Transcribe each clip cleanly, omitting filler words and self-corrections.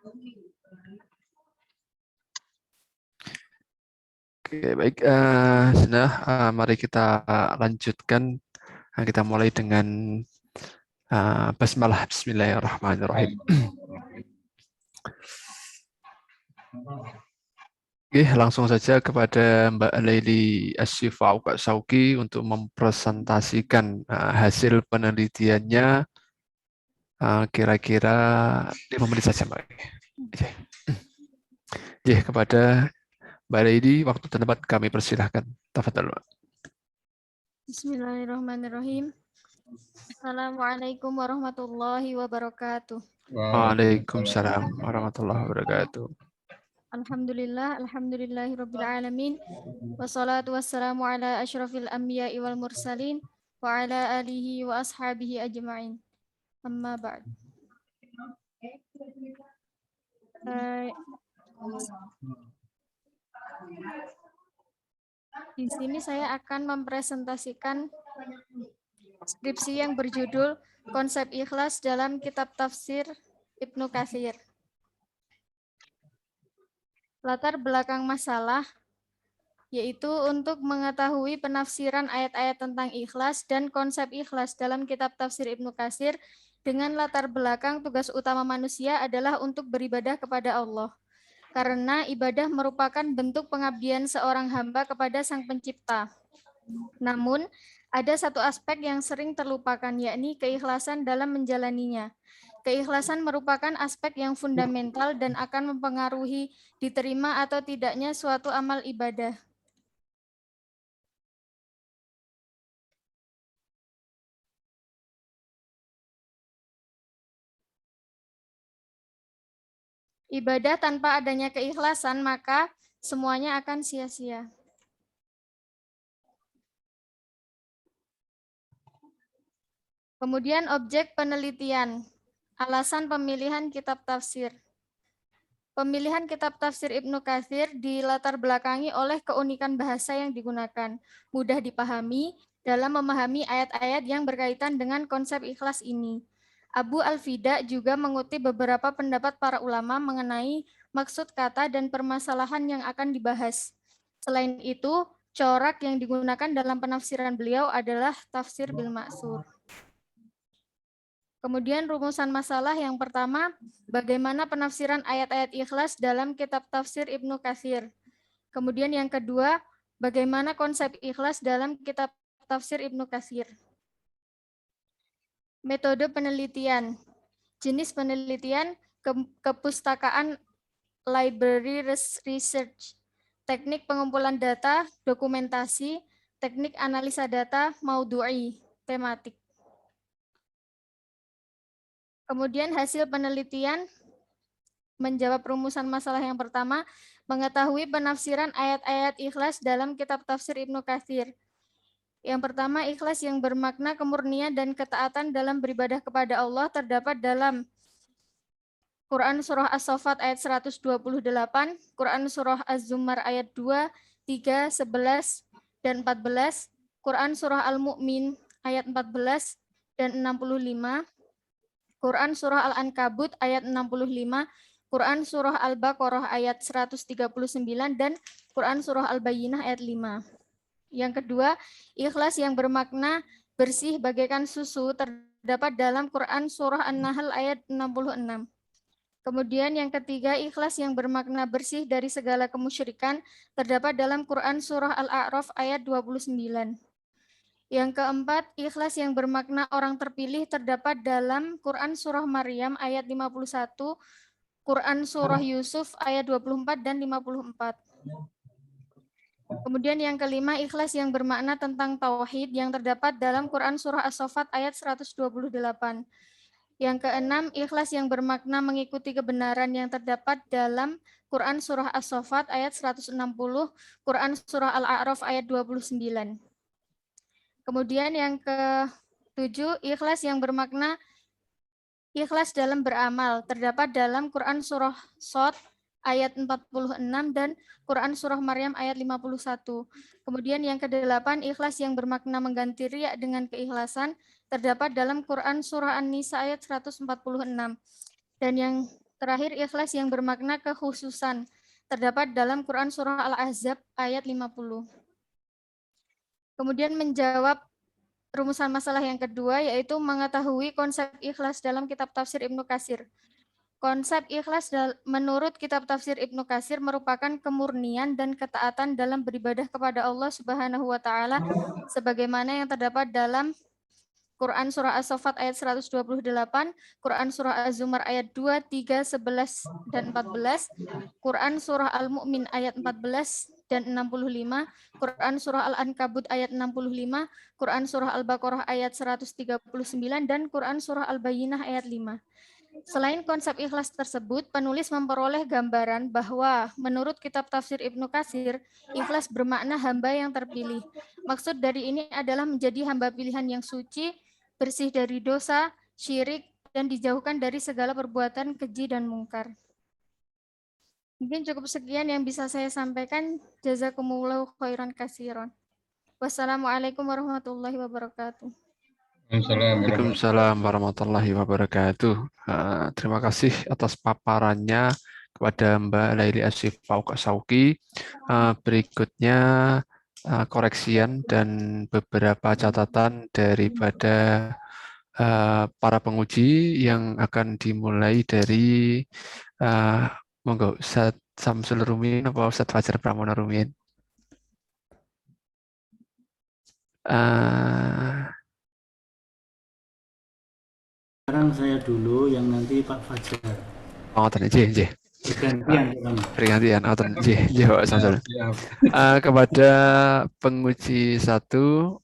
Oke, baik. Mari kita lanjutkan. Kita mulai dengan basmalah. Bismillahirrahmanirrahim. Oke, langsung saja kepada Mbak Laili Asyifa Sauki untuk mempresentasikan hasil penelitiannya. Kira-kira 5 menit saja, Mbak. Oke, kepada Mbak Laili, waktu dan tempat kami persilahkan. Tafadhol, Mbak. Bismillahirrahmanirrahim. Assalamualaikum warahmatullahi wabarakatuh. Waalaikumsalam warahmatullahi wabarakatuh. Alhamdulillahirabbil alamin. Wassalatu wassalamu ala asyrafil anbiya'i wal mursalin wa ala alihi wa ashabihi ajma'in. Amma ba'd. Di sini saya akan mempresentasikan skripsi yang berjudul Konsep Ikhlas dalam Kitab Tafsir Ibnu Katsir. Latar belakang masalah yaitu untuk mengetahui penafsiran ayat-ayat tentang ikhlas dan konsep ikhlas dalam kitab tafsir Ibnu Katsir dengan latar belakang tugas utama manusia adalah untuk beribadah kepada Allah. Karena ibadah merupakan bentuk pengabdian seorang hamba kepada Sang Pencipta. Namun, ada satu aspek yang sering terlupakan, yakni keikhlasan dalam menjalaninya. Keikhlasan merupakan aspek yang fundamental dan akan mempengaruhi diterima atau tidaknya suatu amal ibadah. Ibadah tanpa adanya keikhlasan, maka semuanya akan sia-sia. Kemudian objek penelitian. Alasan pemilihan kitab tafsir. Pemilihan kitab tafsir Ibnu Katsir dilatar belakangi oleh keunikan bahasa yang digunakan, mudah dipahami dalam memahami ayat-ayat yang berkaitan dengan konsep ikhlas ini. Abu Al-Fida juga mengutip beberapa pendapat para ulama mengenai maksud kata dan permasalahan yang akan dibahas. Selain itu, corak yang digunakan dalam penafsiran beliau adalah tafsir bil ma'tsur. Kemudian rumusan masalah yang pertama, bagaimana penafsiran ayat-ayat ikhlas dalam kitab tafsir Ibnu Katsir. Kemudian yang kedua, bagaimana konsep ikhlas dalam kitab tafsir Ibnu Katsir. Metode penelitian. Jenis penelitian, kepustakaan library research, teknik pengumpulan data, dokumentasi, teknik analisa data, maudhu'i, tematik. Kemudian hasil penelitian menjawab rumusan masalah yang pertama, mengetahui penafsiran ayat-ayat ikhlas dalam kitab tafsir Ibnu Katsir. Yang pertama, ikhlas yang bermakna kemurnian dan ketaatan dalam beribadah kepada Allah terdapat dalam Quran Surah As-Saffat ayat 128, Quran Surah Az-Zumar ayat 2, 3, 11, dan 14, Quran Surah Al-Mu'min ayat 14 dan 65, Quran Surah Al-Ankabut ayat 65, Quran Surah Al-Baqarah ayat 139, dan Quran Surah Al-Bayyinah ayat 5. Yang kedua, ikhlas yang bermakna bersih bagaikan susu terdapat dalam Quran Surah An-Nahl ayat 66. Kemudian yang ketiga, ikhlas yang bermakna bersih dari segala kemusyrikan terdapat dalam Quran Surah Al-A'raf ayat 29. Yang keempat, ikhlas yang bermakna orang terpilih terdapat dalam Quran Surah Maryam ayat 51, Quran Surah Yusuf ayat 24 dan 54. Kemudian yang kelima, ikhlas yang bermakna tentang tauhid yang terdapat dalam Quran Surah As-Saffat ayat 128. Yang keenam, ikhlas yang bermakna mengikuti kebenaran yang terdapat dalam Quran Surah As-Saffat ayat 160, Quran Surah Al-A'raf ayat 29. Kemudian yang ke-7, ikhlas yang bermakna ikhlas dalam beramal terdapat dalam Quran Surah Shad ayat 46 dan Quran Surah Maryam ayat 51. Kemudian yang ke-8, ikhlas yang bermakna mengganti riya dengan keikhlasan terdapat dalam Quran Surah An-Nisa ayat 146. Dan yang Terakhir, ikhlas yang bermakna kekhususan. Terdapat dalam Quran Surah Al-Ahzab ayat 50. Kemudian menjawab rumusan masalah yang kedua, yaitu mengetahui konsep ikhlas dalam kitab tafsir Ibnu Katsir. Konsep ikhlas menurut kitab tafsir Ibnu Katsir merupakan kemurnian dan ketaatan dalam beribadah kepada Allah Subhanahu wa taala sebagaimana yang terdapat dalam Quran Surah As-Saffat ayat 128, Quran Surah Az-Zumar ayat 2, 3, 11, dan 14, Quran Surah Al-Mu'min ayat 14 dan 65, Quran Surah Al-Ankabut ayat 65, Quran Surah Al-Baqarah ayat 139, dan Quran Surah Al-Bayyinah ayat 5. Selain konsep ikhlas tersebut, penulis memperoleh gambaran bahwa menurut kitab tafsir Ibnu Katsir, ikhlas bermakna hamba yang terpilih. Maksud dari ini adalah menjadi hamba pilihan yang suci, bersih dari dosa, syirik, dan dijauhkan dari segala perbuatan keji dan mungkar. Mungkin cukup sekian yang bisa saya sampaikan. Jazakumullahu khairan katsiran. Wassalamualaikum warahmatullahi wabarakatuh. Waalaikumsalam warahmatullahi wabarakatuh. Terima kasih atas paparannya kepada Mbak Laili Asyifa Sauki. Berikutnya koreksian dan beberapa catatan daripada para penguji yang akan dimulai dari monggo Ustadz Samsul Rumin atau Ustadz Fajar Pramono Rumin. Sekarang saya dulu, yang nanti Pak Fajar. Oh, nggih. Pergantian, Pak Samsul. Kepada penguji 1,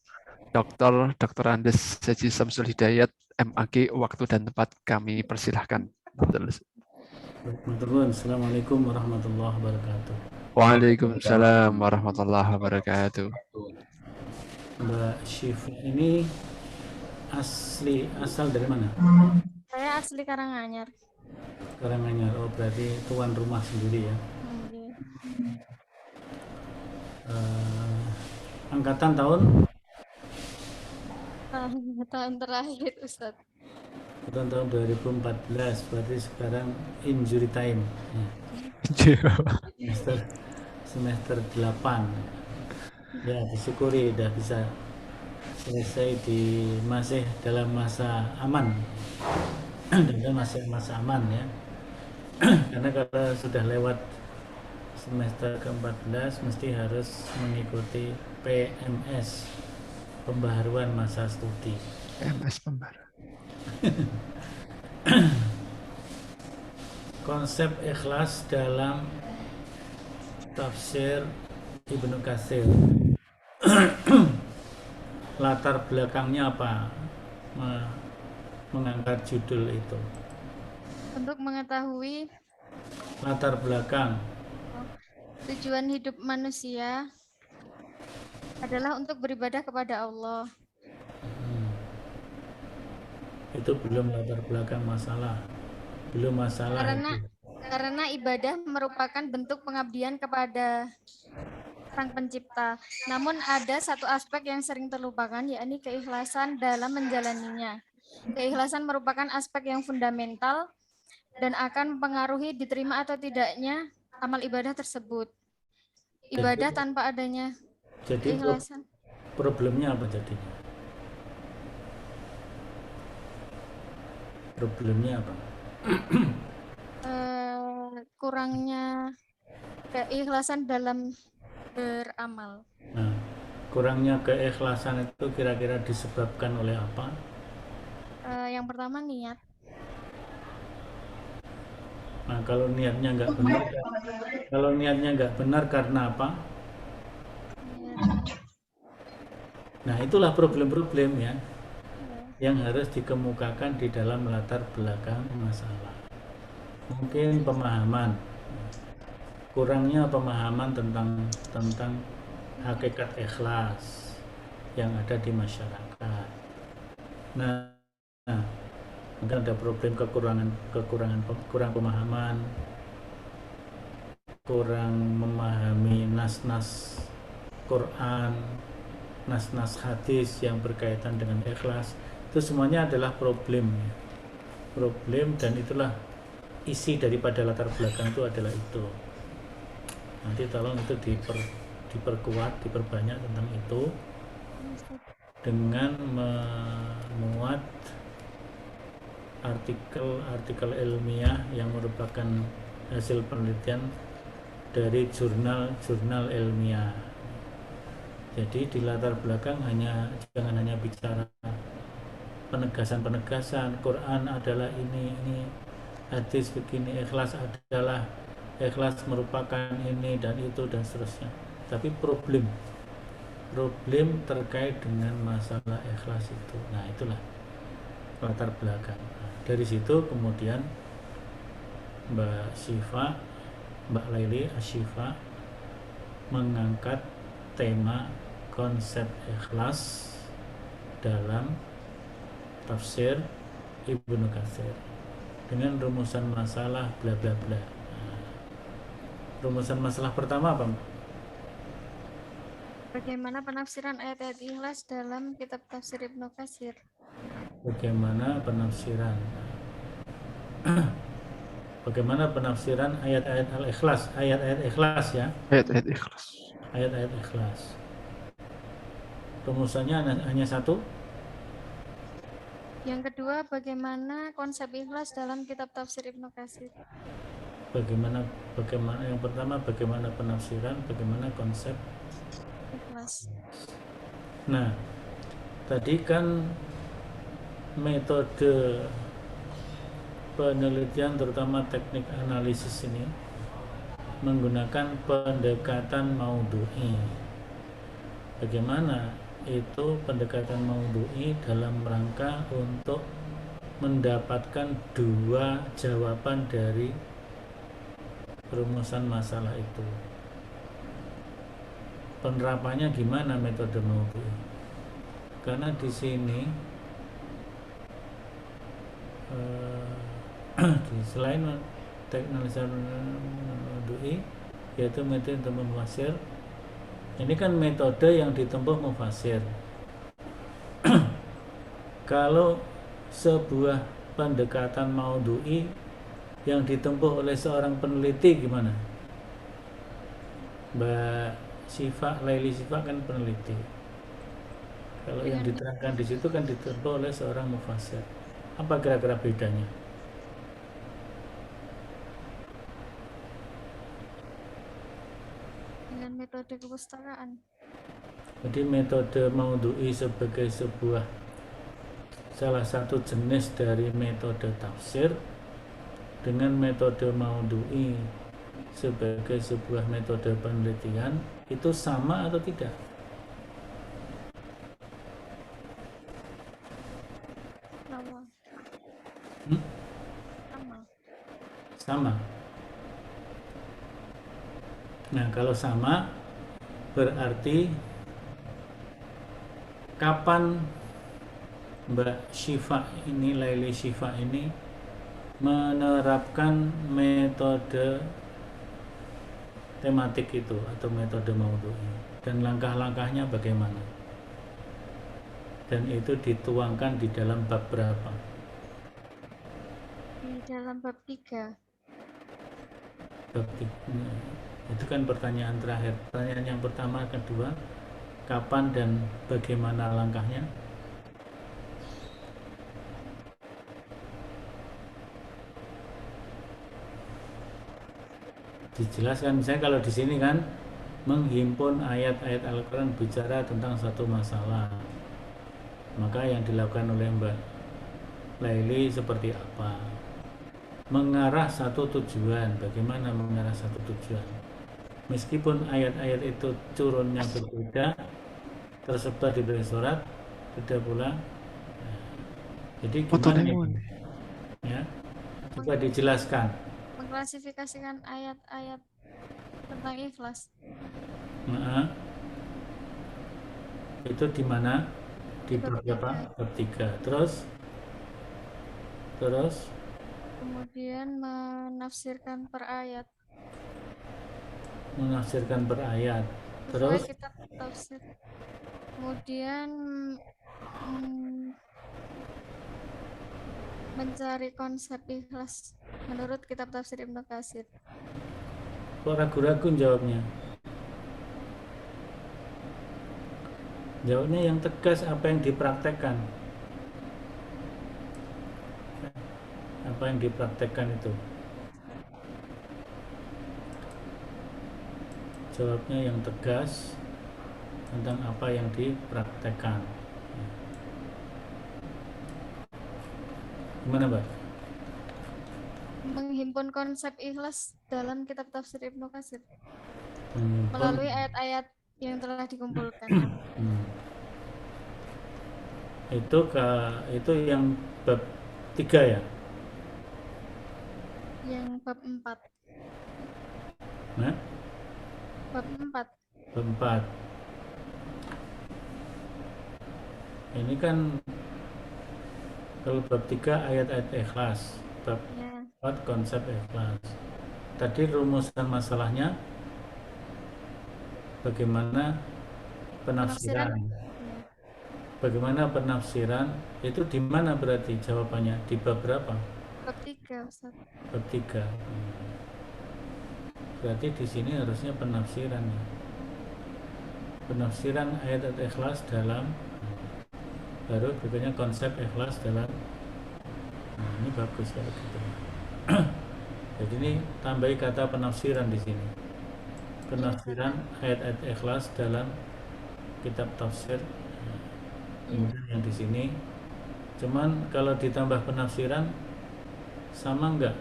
Dr. Andes Haji Samsul Hidayat, MAG, waktu dan tempat kami persilahkan. Assalamualaikum warahmatullahi wabarakatuh. Waalaikumsalam warahmatullahi wabarakatuh. Mbak Syifa ini asal dari mana? Saya asli Karanganyar. Karanganyar, oh berarti tuan rumah sendiri ya. Angkatan tahun? Tahun terakhir Ustadz. Tahun 2014, berarti sekarang injury time. Semester 8. Ya, disyukuri udah bisa selesai masih dalam masa aman. Dan masih masa aman ya. Karena kalau sudah lewat semester ke-14 mesti harus mengikuti PMS, pembaharuan masa studi. PMS pembaharuan. Konsep ikhlas dalam tafsir Ibnu Katsir. Latar belakangnya apa mengangkat judul itu? Untuk mengetahui latar belakang tujuan hidup manusia adalah untuk beribadah kepada Allah. Itu belum latar belakang masalah. Belum masalah. Karena ibadah merupakan bentuk pengabdian kepada Sang Pencipta. Namun ada satu aspek yang sering terlupakan, yakni keikhlasan dalam menjalaninya. Keikhlasan merupakan aspek yang fundamental dan akan mempengaruhi diterima atau tidaknya amal ibadah tersebut. Ibadah tanpa adanya keikhlasan. Problemnya apa jadinya? Problemnya apa? Kurangnya keikhlasan dalam beramal. Nah, kurangnya keikhlasan itu kira-kira disebabkan oleh apa? Yang pertama niat. Nah, kalau niatnya nggak benar karena apa? Nah, itulah problem-problem ya yang harus dikemukakan di dalam latar belakang masalah. Mungkin pemahaman, kurangnya pemahaman tentang hakikat ikhlas yang ada di masyarakat. Nah, mungkin ada problem kurang pemahaman, kurang memahami nas-nas Quran, nas-nas hadis yang berkaitan dengan ikhlas. Itu semuanya adalah problem, dan itulah isi daripada latar belakang itu adalah itu. Nanti tolong itu diperkuat, diperbanyak tentang itu dengan memuat artikel-artikel ilmiah yang merupakan hasil penelitian dari jurnal-jurnal ilmiah. Jadi di latar belakang jangan hanya bicara penegasan-penegasan, Quran adalah ini, hadis begini, ikhlas merupakan ini dan itu dan seterusnya. Tapi problem terkait dengan masalah ikhlas itu. Nah, itulah latar belakang. Dari situ kemudian Mbak Laili Asyifa mengangkat tema konsep ikhlas dalam tafsir Ibnu Katsir dengan rumusan masalah bla bla bla. Rumusan masalah pertama apa, Mbak? Bagaimana penafsiran ayat-ayat ikhlas dalam kitab tafsir Ibnu Katsir? Bagaimana penafsiran ayat-ayat al-ikhlas, ayat-ayat ikhlas ya. Ayat-ayat ikhlas. Ayat-ayat ikhlas. Rumusannya hanya satu. Yang kedua, bagaimana konsep ikhlas dalam kitab tafsir Ibnu Katsir? Bagaimana yang pertama bagaimana penafsiran, bagaimana konsep Ikhlas. Nah, tadi kan metode penelitian terutama teknik analisis ini menggunakan pendekatan maudhu'i. Bagaimana itu pendekatan maudhu'i dalam rangka untuk mendapatkan dua jawaban dari rumusan masalah itu. Penerapannya gimana metode maudhu'i? Karena di sini selain teknik maudhu'i yaitu metode untuk mufasir, ini kan metode yang ditempuh mufasir. Kalau sebuah pendekatan maudhu'i yang ditempuh oleh seorang peneliti gimana? Mbak Laili Syifa kan peneliti. Kalau yang diterangkan di situ kan ditempuh oleh seorang mufasir. Apa kira-kira bedanya? Dengan metode kepustakaan. Jadi metode maudhu'i sebagai salah satu jenis dari metode tafsir dengan metode maudhu'i sebagai sebuah metode penelitian itu sama atau tidak? Sama. Nah, kalau sama berarti kapan Mbak Syifa ini, Laili Syifa ini menerapkan metode tematik itu atau metode maudhu'i dan langkah-langkahnya bagaimana? Dan itu dituangkan di dalam bab berapa? Di dalam bab 3. Bab 3. Itu kan pertanyaan terakhir. Pertanyaan yang pertama, kedua, kapan dan bagaimana langkahnya? Dijelaskan, misalnya kalau di sini kan menghimpun ayat-ayat Al-Quran bicara tentang satu masalah, maka yang dilakukan oleh Mbak Laili seperti apa? Mengarah satu tujuan. Bagaimana mengarah satu tujuan? Meskipun ayat-ayat itu turunnya berbeda, tersebar di berbagai surat, beda pula. Jadi gimana ya? Coba dijelaskan. Mengklasifikasikan ayat-ayat tentang ikhlas. Nah, itu di mana? Di bab berapa? Bab 3. Terus kemudian menafsirkan per ayat. Terus kitab tafsir. Kemudian Mencari konsep ikhlas menurut kitab tafsir Ibnu Katsir. Kok ragu-ragu jawabnya? Jawabnya yang tegas, apa yang dipraktekkan. Apa yang dipraktekkan itu? Jawabnya yang tegas tentang apa yang dipraktekkan. Gimana, Mbak? Menghimpun konsep ikhlas dalam kitab tafsir Ibnu Katsir Menghimpun. melalui ayat-ayat yang telah dikumpulkan. Itu yang bab 3 ya? Yang bab 4. Nah, Bab 4. bab 4. Ini kan kalau bab 3 ayat-ayat ikhlas, bab Ya. 4 konsep ikhlas. Tadi rumusan masalahnya bagaimana penafsiran. Ya. Bagaimana penafsiran itu di mana berarti jawabannya? Di bab berapa? Bab 3, Ustaz. Bab 3. Berarti di sini harusnya penafsiran ya. Penafsiran ayat-ayat ikhlas dalam, baru berikutnya konsep ikhlas dalam. Nah, ini bagus kalau gitu. Jadi ini tambahi kata penafsiran di sini. Penafsiran ayat-ayat ikhlas dalam kitab tafsir. Kemudian yang di sini, cuman kalau ditambah penafsiran sama enggak?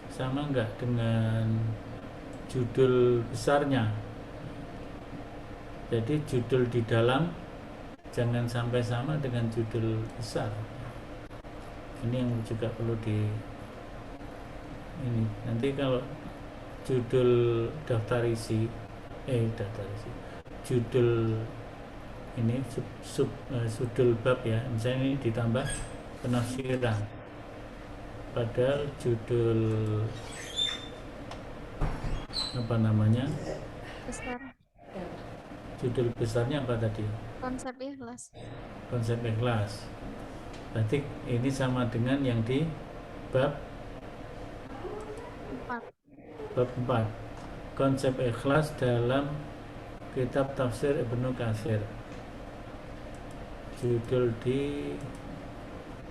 Sama enggak dengan judul besarnya? Jadi judul di dalam jangan sampai sama dengan judul besar. Ini yang juga perlu ini. Nanti kalau judul judul ini sudul bab ya, misalnya ini ditambah penafsiran, padahal judul Besar. judul besarnya apa tadi? Konsep ikhlas. Konsep ikhlas. Berarti ini sama dengan yang di bab 4. Konsep ikhlas dalam kitab tafsir Ibnu Katsir. Judul di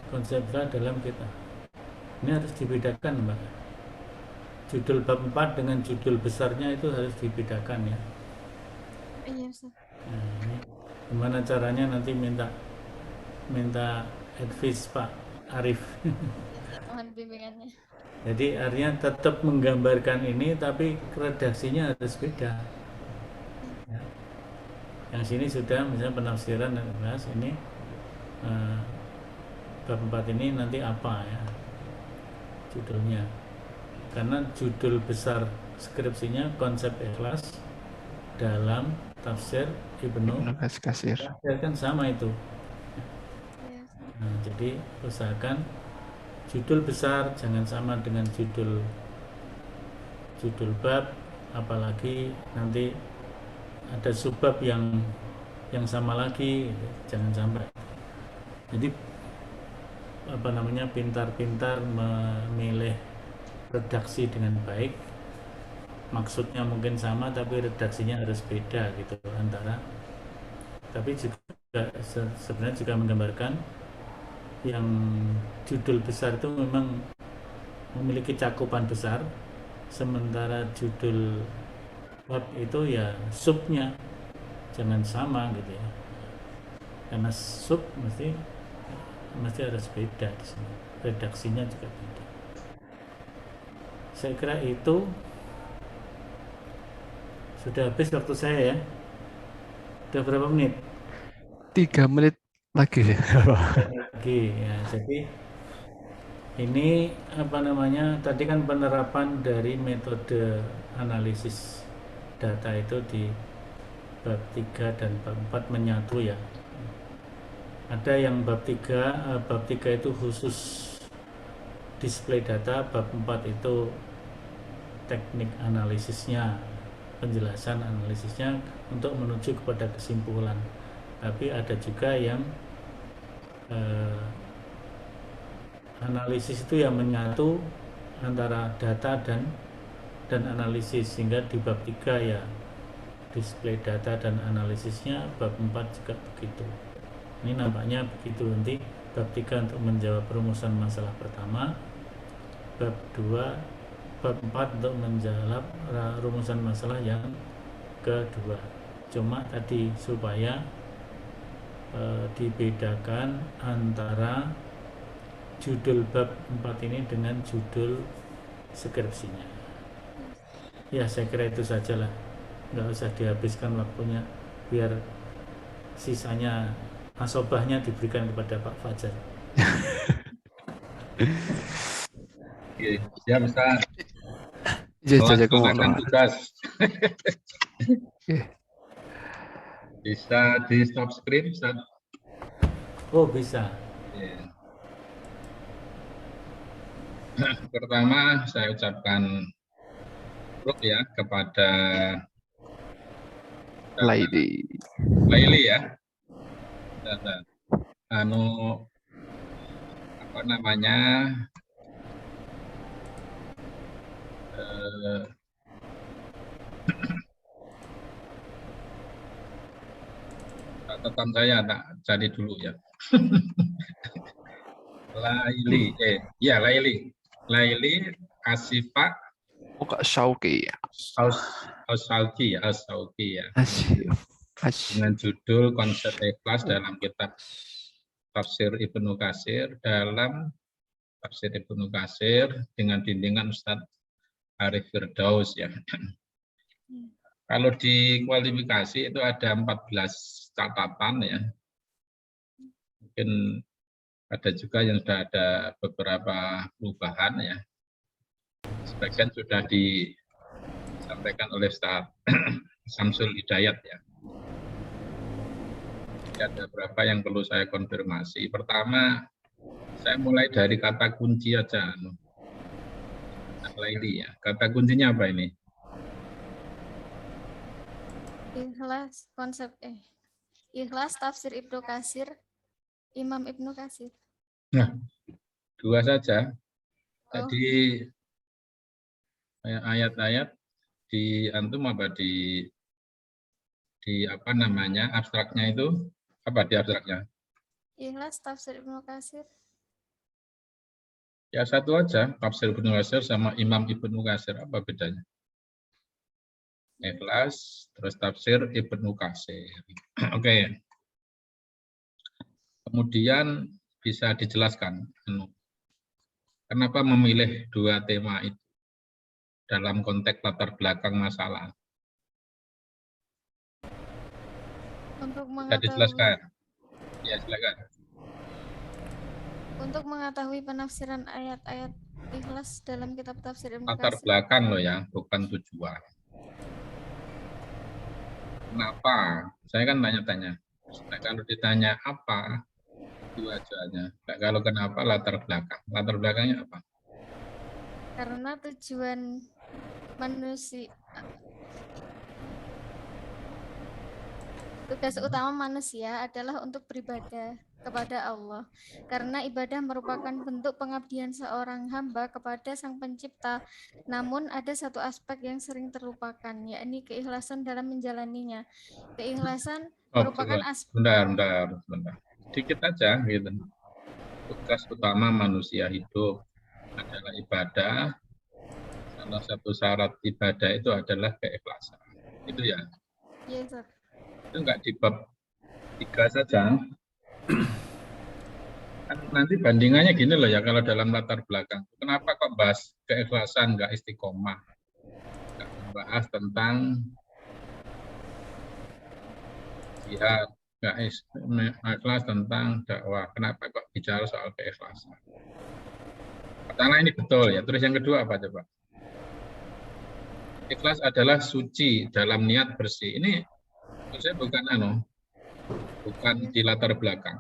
konsep ikhlas dalam kitab. Ini harus dibedakan, Mbak. Judul bab 4 dengan judul besarnya itu harus dibedakan ya. Iya, Ustaz. Nah, ini gimana caranya nanti minta advice Pak Arif. Mohon bimbingannya. Jadi artinya tetap menggambarkan ini tapi redaksinya harus beda ya. Yang sini sudah misalnya penafsiran dan ikhlas, ini bab 4 ini nanti apa ya judulnya, karena judul besar skripsinya konsep ikhlas dalam tafsir Ibnu Katsir. kan sama itu. Iya, Ustaz. Nah, jadi usahakan judul besar jangan sama dengan judul bab, apalagi nanti ada subbab yang sama lagi, jangan sampai. Jadi pintar-pintar memilih redaksi dengan baik. Maksudnya mungkin sama tapi redaksinya harus beda gitu antara. Tapi juga sebenarnya juga menggambarkan yang judul besar itu memang memiliki cakupan besar, sementara judul bab itu ya subnya jangan sama gitu ya, karena sub mesti harus beda di sini, redaksinya juga beda. Saya kira itu sudah habis waktu saya ya. Udah berapa menit? 3 menit lagi ya. Lagi ya. Jadi ini tadi kan penerapan dari metode analisis data itu di bab 3 dan bab 4 menyatu ya. Ada yang bab 3 itu khusus display data, bab 4 itu teknik analisisnya, penjelasan analisisnya untuk menuju kepada kesimpulan. Tapi ada juga yang analisis itu yang menyatu antara data dan analisis, sehingga di bab 3 ya display data dan analisisnya, bab 4 juga begitu. Ini nampaknya begitu. Nanti bab 3 untuk menjawab perumusan masalah pertama, bab 4 untuk menjawab rumusan masalah yang kedua. Cuma tadi supaya dibedakan antara judul bab 4 ini dengan judul skripsinya. Ya, saya kira itu sajalah, nggak usah dihabiskan waktunya, biar sisanya asobahnya diberikan kepada Pak Fajar. Oke, siap Ustaz. Jazakumullah. Melaksanakan tugas. Oke. Bisa di stop screen, Ustaz. Oh, bisa. Ya. Pertama, saya ucapkan syukur ya kepada Laili. ya. Apa namanya? Catatan saya tak jadi dulu ya. Laili Asifah Buka Syauqi. As-Sauqi ya. Dengan judul Konsep Ikhlas dalam kitab Tafsir Ibnu Katsir, dengan bimbingan Ustadz Arif Firdaus ya. Kalau di kualifikasi itu ada 14 catatan ya. Mungkin ada juga yang sudah ada beberapa perubahan ya. Sebagian sudah disampaikan oleh Ustaz Samsul Hidayat ya. Jadi ada beberapa yang perlu saya konfirmasi. Pertama, saya mulai dari kata kunci aja. Laili ya. Kata kuncinya apa ini? Ikhlas Ikhlas tafsir Ibnu Katsir, Imam Ibnu Katsir. Nah, 2 saja. Oh. Jadi ayat-ayat di antum apa di apa namanya abstraknya itu apa di abstraknya? Ikhlas tafsir Ibnu Katsir. Ya satu aja, tafsir Ibnu Katsir sama Imam Ibnu Katsir, apa bedanya? Ikhlas terus tafsir Ibnu Katsir. Oke. Kemudian bisa dijelaskan kenapa memilih 2 tema itu dalam konteks latar belakang masalah. Untuk Bisa dijelaskan? Ya, silakan. Untuk mengetahui penafsiran ayat-ayat Ikhlas dalam kitab tafsir Ibnu Latar Katsir. belakang loh ya, bukan tujuan. Kenapa? Saya kan tanya-tanya. Nah, kalau ditanya apa, itu aja. Nah, kalau kenapa latar belakang. Latar belakangnya apa? Karena tujuan manusia, tugas utama manusia adalah untuk beribadah kepada Allah. Karena ibadah merupakan bentuk pengabdian seorang hamba kepada Sang Pencipta. Namun ada satu aspek yang sering terlupakan, yakni keikhlasan dalam menjalaninya. Keikhlasan merupakan aspek. Bentar. Sedikit aja gitu. Tugas utama manusia hidup adalah ibadah. Salah satu syarat ibadah itu adalah keikhlasan. Itu ya. Yes, sir. Itu enggak di bab 3 saja. Nanti bandingannya gini loh ya, kalau dalam latar belakang. Kenapa kok bahas keikhlasan, enggak istiqomah? Enggak membahas tentang jihad, enggak ikhlas tentang dakwah. Kenapa kok bicara soal keikhlasan? Pertama ini betul ya. Terus yang kedua apa coba? Ikhlas adalah suci dalam niat bersih. Ini saya bukan di latar belakang.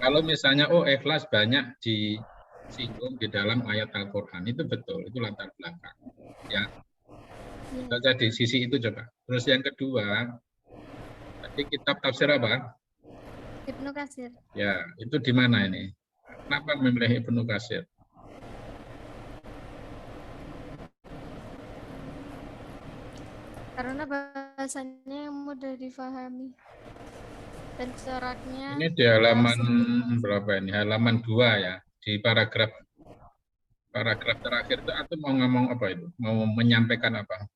Kalau misalnya ikhlas banyak disinggung di dalam ayat Al-Qur'an, itu betul, itu latar belakang. Ya. Saja di sisi itu coba. Terus yang kedua, Di kitab tafsir apa? Ibnu Katsir. Ya, itu di mana ini? Kenapa memilih Ibnu Katsir? Karena bahasanya yang mudah difahami dan coraknya Ini di halaman bahasa- berapa ini? Halaman 2 ya. Di paragraf terakhir itu atau mau ngomong apa itu? Mau menyampaikan apa?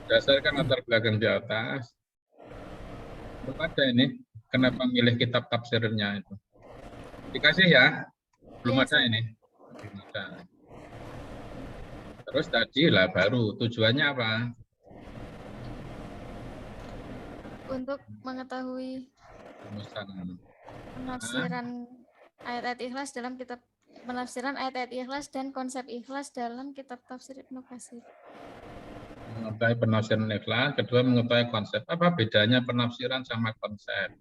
Berdasarkan latar belakang di atas. Belum ada ini. Kenapa milih kitab tafsirnya itu? Dikasih ya? Belum Iya, ada Ustaz. ini. Belum ada. Terus tadi lah baru tujuannya apa? Untuk mengetahui Rumusan. penafsiran ayat-ayat ikhlas dalam kitab penafsiran ayat-ayat ikhlas dan konsep ikhlas dalam kitab tafsir Ibnu Katsir. Mengetahui penafsiran ikhlas, kedua mengetahui konsep. Apa bedanya penafsiran sama konsep?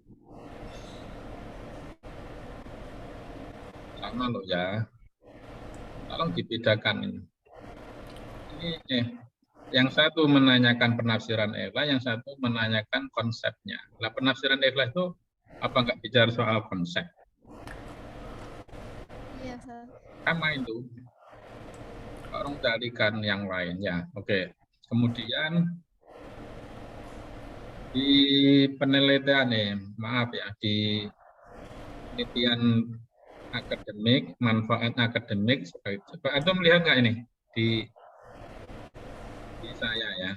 Sama loh ya. Tolong dibedakan ini. Yang satu menanyakan penafsiran ikhlas, yang satu menanyakan konsepnya. Nah, penafsiran ikhlas itu apa nggak bicara soal konsep? Iya, Ustaz. Sama itu. Orang carikan yang lain ya. Oke. Kemudian di penelitian nih, maaf ya, di penelitian akademik, manfaat akademik, coba antum melihat nggak ini di saya ya,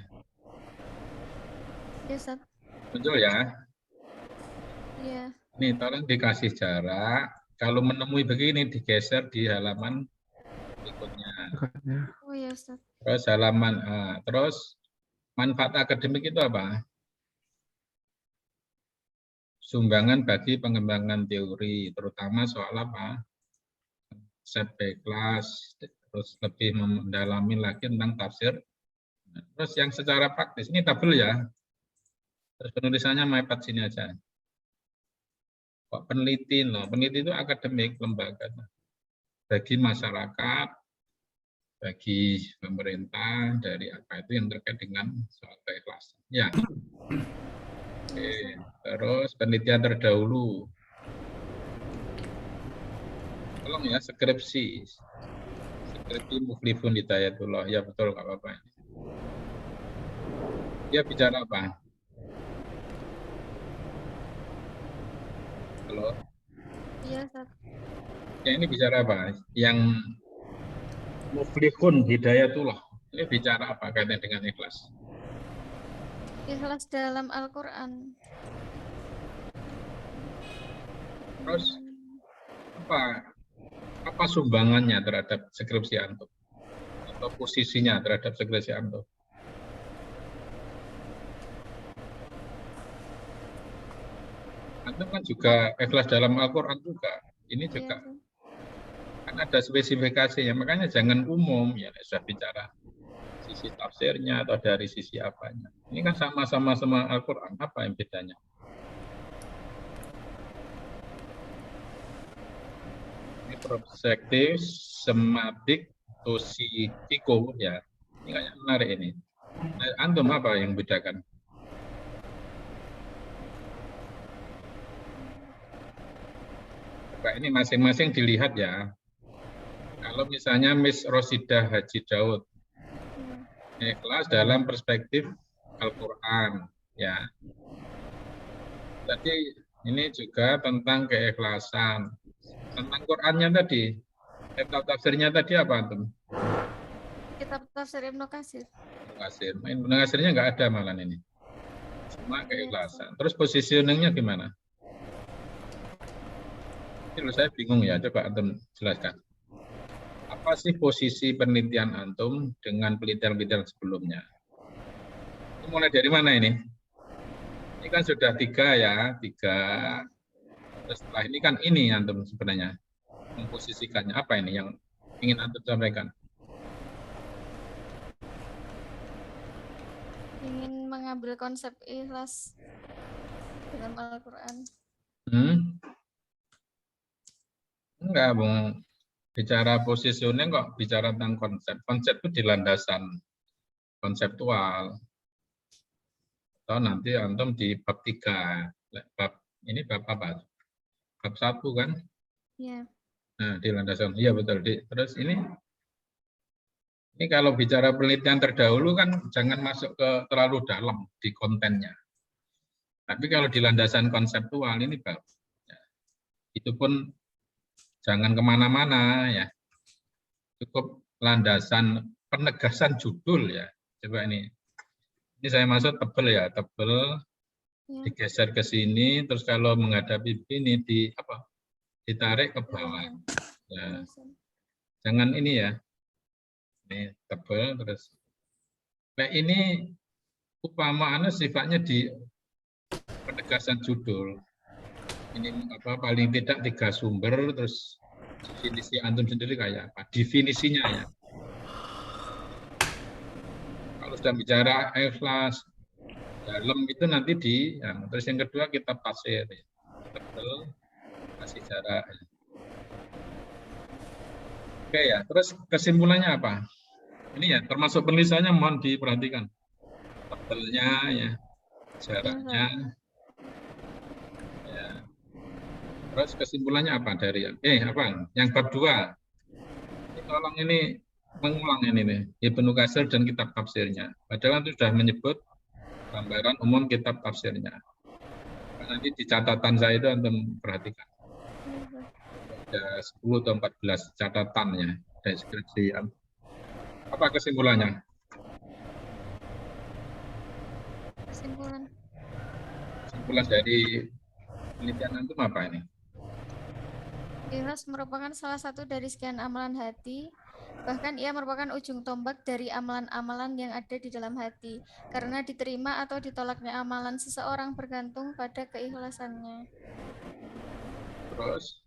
Iya, Ustaz. muncul ya. Iya. Nih, tolong dikasih jarak. Kalau menemui begini digeser di halaman berikutnya. Berikutnya. Oh iya, Ustaz. Terus halaman terus manfaat akademik itu apa? Sumbangan bagi pengembangan teori, terutama soal apa? Konsep kelas, terus lebih mendalami lagi tentang tafsir. Terus yang secara praktis, ini tabel ya. Terus penulisannya mepet sini aja. Kok peneliti, loh. Peneliti itu akademik, lembaga. Bagi masyarakat, bagi pemerintah, dari apa itu yang terkait dengan soal keikhlasan. Ya. Oke. Terus penelitian terdahulu. Tolong ya, skripsi. Skripsi Muflihun Hidayatullah. Ya betul, nggak apa-apa. Dia bicara apa? Halo? Iya, Ustaz. Ya ini bicara apa? Yang Muflihun Hidayatullah. Ini bicara apa kaitannya dengan ikhlas? Ikhlas dalam Al-Qur'an. Terus apa sumbangannya terhadap skripsi antum? Atau posisinya terhadap skripsi antum? Antum kan juga ikhlas dalam Al-Quran juga. Ini juga Iya, Ustaz. kan ada spesifikasinya, makanya jangan umum ya sudah bicara sisi tafsirnya atau dari sisi apanya. Ini kan sama-sama Al-Quran, apa yang bedanya? Ini perspektif sematik tositiko ya. Ini kayaknya menarik ini. Nah, antum apa yang bedakan? Coba ini masing-masing dilihat ya. Kalau misalnya Miss Rosidah Haji Daud, ikhlas dalam perspektif Al-Quran, ya. Jadi ini juga tentang keikhlasan. Tentang Qurannya tadi, kitab tafsirnya tadi apa antum? Kitab tafsir Ibnu Katsir. Ibnu Katsirnya nggak ada malah ini. Cuma keikhlasan. Terus positioningnya gimana? Ini saya bingung ya, coba antum jelaskan. Apa sih posisi penelitian antum dengan penelitian-penelitian sebelumnya? Itu mulai dari mana ini? Ini kan sudah 3 ya, 3. Terus setelah ini kan ini antum sebenarnya memposisikannya apa ini yang ingin antum sampaikan? Ingin mengambil konsep ikhlas dalam Al-Qur'an. Enggak, Bung. Bicara positioning kok bicara tentang konsep. Konsep itu di landasan konseptual. Atau nanti antum di bab 3. Ini bab apa? Bab 1 kan? Ya. Nah, di landasan. Iya betul. Terus ini kalau bicara penelitian terdahulu kan jangan masuk ke terlalu dalam di kontennya. Tapi kalau di landasan konseptual ini bab, ya, itu pun jangan kemana-mana ya. Cukup landasan penegasan judul ya. Coba ini. Ini saya masuk tebel ya, tebel. Ya. Digeser ke sini, terus kalau menghadapi ini ditarik ke bawah. Ya. Jangan ini ya. Ini tebel terus. Nah ini upamaannya sifatnya di penegasan judul. Ini paling tidak 3 sumber, terus definisi antum sendiri kayak apa? Definisinya ya. Kalau sudah bicara ikhlas dalam itu nanti terus yang kedua kitab tafsir. Tebel, kasih jarak. Oke ya, terus kesimpulannya apa? Ini ya termasuk penulisannya mohon diperhatikan. Tebelnya ya, jaraknya. Ya. Terus kesimpulannya apa dari apa? Yang bab 2. Tolong ini mengulang ini nih, Ibnu Katsir dan kitab tafsirnya. Padahal itu sudah menyebut gambaran umum kitab tafsirnya. Nanti di catatan saya itu antum perhatikan. Ada 10 atau 14 catatannya deskripsi. Apa kesimpulannya? Kesimpulan dari penelitian antum apa ini? Ikhlas merupakan salah satu dari sekian amalan hati, bahkan ia merupakan ujung tombak dari amalan-amalan yang ada di dalam hati, karena diterima atau ditolaknya amalan seseorang bergantung pada keikhlasannya. Terus?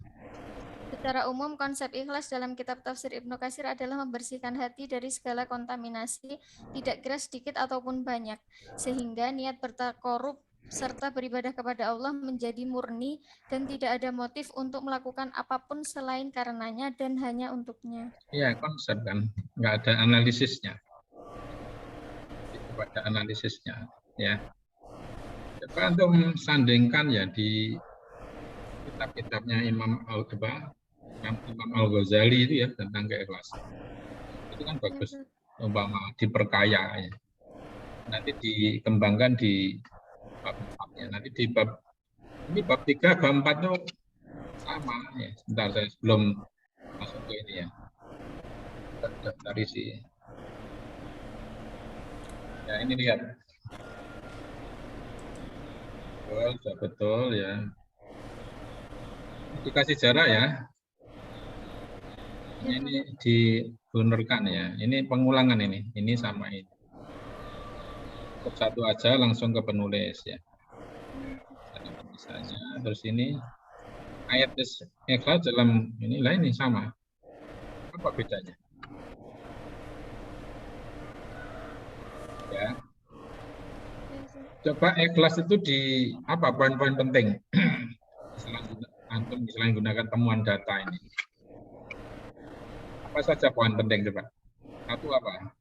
Secara umum, konsep ikhlas dalam kitab tafsir Ibnu Katsir adalah membersihkan hati dari segala kontaminasi, tidak kira sedikit ataupun banyak, sehingga niat bertakorup serta beribadah kepada Allah menjadi murni dan tidak ada motif untuk melakukan apapun selain karenanya dan hanya untuknya. Iya, konsep kan, nggak ada analisisnya. Itu ada analisisnya, ya. Coba untuk sandingkan ya di kitab-kitabnya Imam Al-Ghazali itu ya tentang keikhlasan. Itu kan bagus, umpama diperkaya ya. Nanti dikembangkan di bab 4-nya. Nanti di bab 3, bab 4 itu sama ya. Sebentar saya sebelum masuk ke ini ya. Dari sih. Ya ini lihat. Betul ya. Dikasih jarak ya. Ini dibunurkan ya. Ini pengulangan ini. Ini sama ini. Cukup satu aja langsung ke penulis ya. Misalnya terus ini ayat ikhlas dalam ini sama. Apa bedanya? Ya. Coba ikhlas itu di apa poin-poin penting? Antum misalnya gunakan temuan data ini. Apa saja poin penting coba? Satu apa?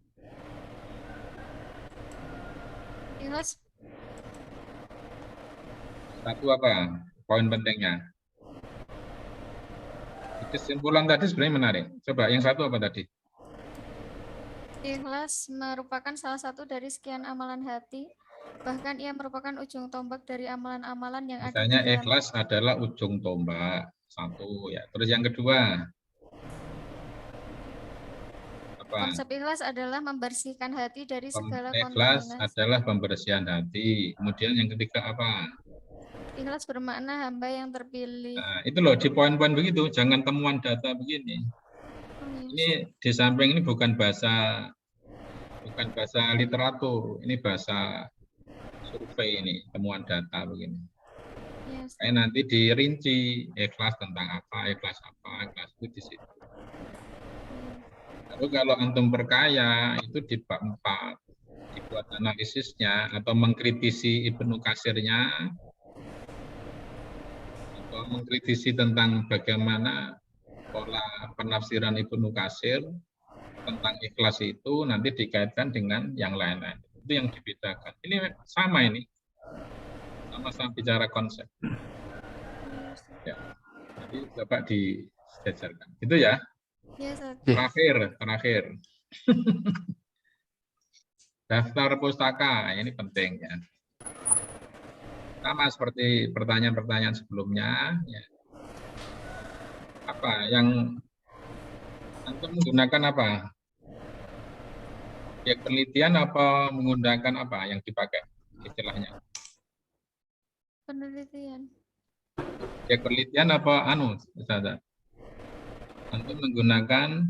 Ikhlas. Satu apa? Poin pentingnya. Kesimpulan tadi sebenarnya menarik. Coba yang satu apa tadi? Ikhlas merupakan salah satu dari sekian amalan hati. Bahkan ia merupakan ujung tombak dari amalan-amalan yang ada di Misalnya dalam. ikhlas adalah ujung tombak. Satu ya. Terus yang kedua? Apa? Konsep ikhlas adalah membersihkan hati dari segala ikhlas kontaminasi. adalah pembersihan hati. Kemudian yang ketiga apa? Ikhlas bermakna hamba yang terpilih. Nah, itu loh di poin-poin begitu. Jangan temuan data begini. Ini di samping ini bukan bahasa literatur. Ini bahasa survei ini, temuan data begini. Yes. Nanti dirinci ikhlas tentang apa, ikhlas itu di situ. Lalu kalau antum perkaya itu di bab 4 dibuat analisisnya atau mengkritisi Ibnu Katsirnya atau mengkritisi tentang bagaimana pola penafsiran Ibnu Katsir tentang ikhlas itu nanti dikaitkan dengan yang lain-lain. Itu yang dibedakan. Ini sama ini. Sama-sama bicara konsep. Ya. Jadi coba disejarkan. Itu ya. Ya, Ustaz. Terakhir. Daftar pustaka, ini penting ya. Sama seperti pertanyaan-pertanyaan sebelumnya. Ya. Apa yang antum menggunakan apa? Ya penelitian apa menggunakan apa yang dipakai istilahnya? Penelitian. Ya penelitian apa Ustazah? Antum menggunakan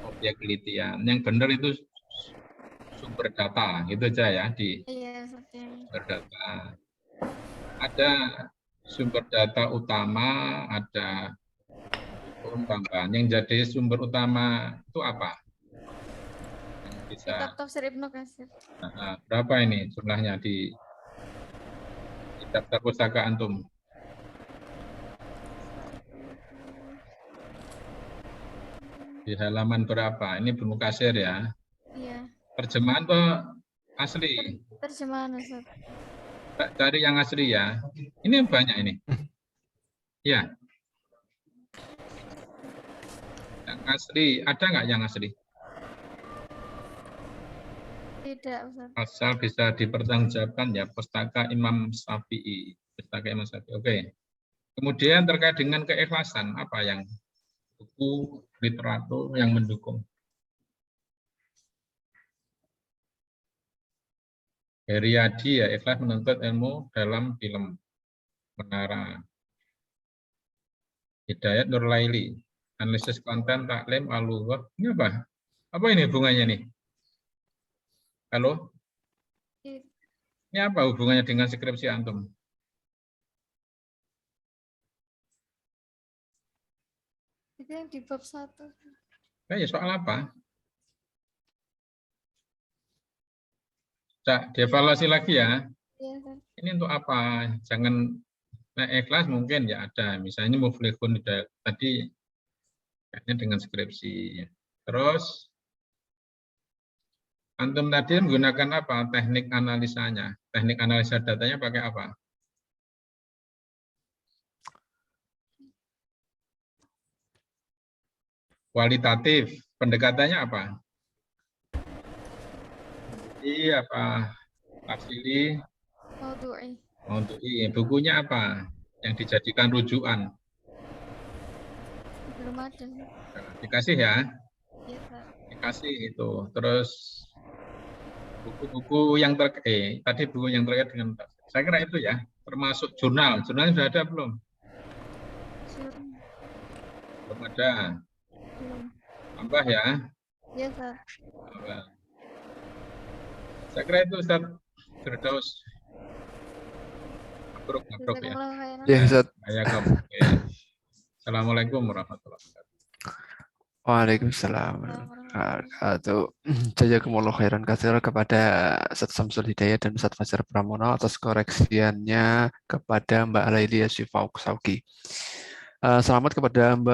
objek penelitian. Yang benar itu sumber data, gitu aja ya di Iya, seperti sumber data. Ada sumber data utama, ada tambahan. Yang jadi sumber utama itu apa? Yang bisa. kitab tafsir Ibnu Katsir. Nah, berapa ini jumlahnya di daftar pustaka antum? Di halaman berapa? Ini Ibnu Katsir ya. Iya. Terjemahan atau asli? Terjemahan, Ustaz. Cari yang asli ya. Ini banyak ini. Ya. Yang asli, ada nggak yang asli? Tidak, Ustaz. Asal bisa dipertanggungjawabkan ya, pustaka Imam Syafi'i. Pustaka Imam Syafi'i. Oke. Kemudian terkait dengan keikhlasan, apa yang buku literatur yang mendukung? Heriadi ya, ikhlas menuntut ilmu dalam film Menara. Hidayat Nurlaili, analisis konten taklim al-lughah. Ini apa? Apa ini hubungannya nih? Halo? Ini apa hubungannya dengan skripsi antum? Itu yang di bab 1. Ya, soal apa? Dievaluasi lagi ya. Iya, Ustaz. Ini untuk apa? Jangan ikhlas mungkin ya ada. Misalnya muflihun tadi kayaknya dengan skripsi. Terus antum tadi menggunakan apa? Teknik analisanya. Teknik analisa datanya pakai apa? Kualitatif. Pendekatannya apa? Iya apa? Tafsiri. Maudu'i. Bukunya apa? Yang dijadikan rujukan. Belum ada. Dikasih ya? Iya, Ustaz. Dikasih itu. Terus buku-buku yang terkait, tadi buku yang terkait dengan saya kira itu ya, termasuk jurnal. Jurnalnya sudah ada belum? Belum ada. Belum. Tambah ya. Iya, Ustaz. Tambah. Saya kira itu Ustaz Firdaus. Mabruk ya. Jazakallahu khairan. Ya, Ustaz. Assalamualaikum warahmatullahi wabarakatuh. Waalaikumsalam warahmatullahi wabarakatuh. Jazakumullah khairan katsir kepada Ustaz Samsul Hidayat dan Ustaz Fajar Pramono atas koreksiannya kepada Mbak Laili Syifau Sauki. Selamat kepada Mbak